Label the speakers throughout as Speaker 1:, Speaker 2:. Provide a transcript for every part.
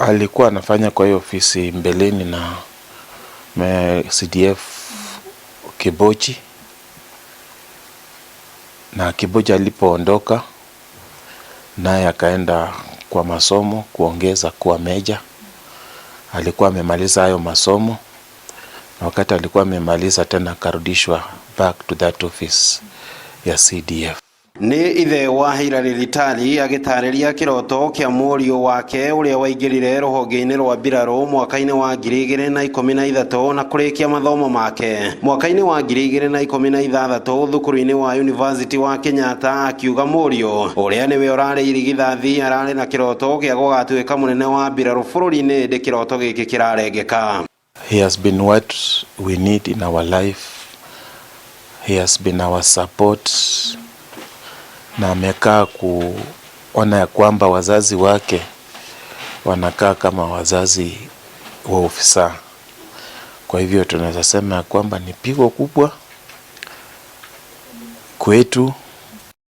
Speaker 1: alikuwa anafanya kwa hiyo ofisi mbeleni na CDF Kibochi, na Kibochi alipoondoka naye akaenda kwa masomo kuongeza kuwa meja. Alikuwa amemaliza hayo masomo, na wakati alikuwa amemaliza tena akarudishwa back to that office ya CDF.
Speaker 2: Ni ithe wa Hilary Ritali agitariria kiroto kia murio wake uria waingirire ruhonge-ini rwa mbirarũ mwaka-ini wa 2013 na kurikia mathomo make. Mwaka-ini wa 2016 thukuru-ini wa University wa Kenyatta, akiuga murio uria niwe urari irigithathi arari na kiroto gia gũgatuĩka munene wa mbirarũ bũrũri-ini ndi kiroto giki kirarengeka.
Speaker 1: He has been what we need in our life. He has been our support. Na amekaa kuona ya kwamba wazazi wake wanakaa kama wazazi wa ofisa. Kwa hivyo tunaweza sema ya kwamba ni pigo kubwa kwetu.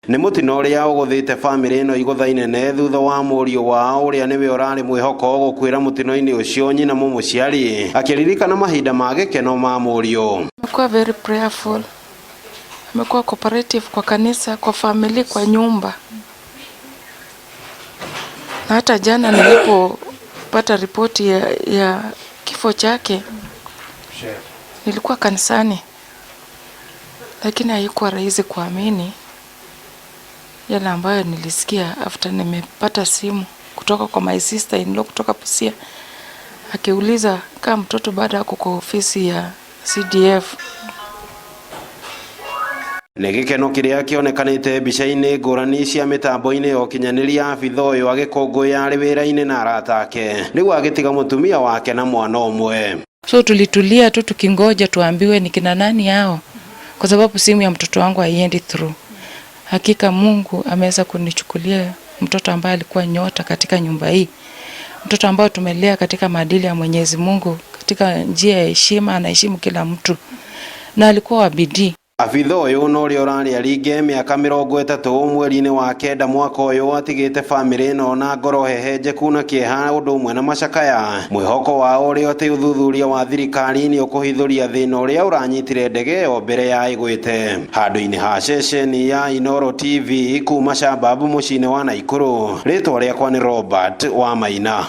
Speaker 2: Ni mutino uria uguthite family ino igutha inene thutha wa murio wao uria niwe urari mwihoko gukwira mutino-ini ucio nyina mumuciari akiririkana mahinda ma gikeno ma murio.
Speaker 3: Amekuwa very prayerful. Amekuwa cooperative kwa kanisa, kwa family, kwa nyumba. Na hata jana nilipopata ripoti ya kifo chake nilikuwa kanisani, lakini haikuwa rahisi kuamini yale ambayo nilisikia after nimepata simu kutoka kwa my sister in law kutoka Busia, akiuliza kama mtoto baada yako kwa ofisi ya CDF.
Speaker 2: Nĩ gĩkeno kĩrĩa kĩonekanĩte mbica-inĩ ngũrani cia mĩtambo-inĩ ya ũkinyanĩria. Abitha ũyũ agĩkũngũĩra arĩ wĩra-inĩ na arata ake, rĩu agĩtiga mũtumia wake na mwana ũmwe.
Speaker 3: So tulitulia tu tukingoja tuambiwe ni kina nani hao, kwa sababu simu ya mtoto wangu haiendi through. Hakika Mungu ameweza kunichukulia mtoto ambaye alikuwa nyota katika nyumba hii, mtoto ambaye tumelea katika maadili ya Mwenyezi Mungu, katika njia ya heshima, anaheshimu kila mtu na alikuwa wa bidii.
Speaker 2: Abitha ũyũ no ũrĩa ũrarĩ aringe mĩaka 30 mweri-inĩ wa kenda mwaka ũyũ atigĩte famĩlĩ ĩno na ngoro hehenjeku na kĩeha ũndũ ũmwe na macakaya. Mwĩhoko wao ũrĩa atĩ ũthuthuria wa thirikari nĩ ũkũhithũria thĩna ũrĩa ũranyitire ndege ĩyo mbere ya ĩgwĩte. Handũ-inĩ ha ceceni ya Inooro TV kuma Shababu mũciĩ-inĩ wa Naikuru, rĩtwa rĩakwa nĩ Robert Wamaina.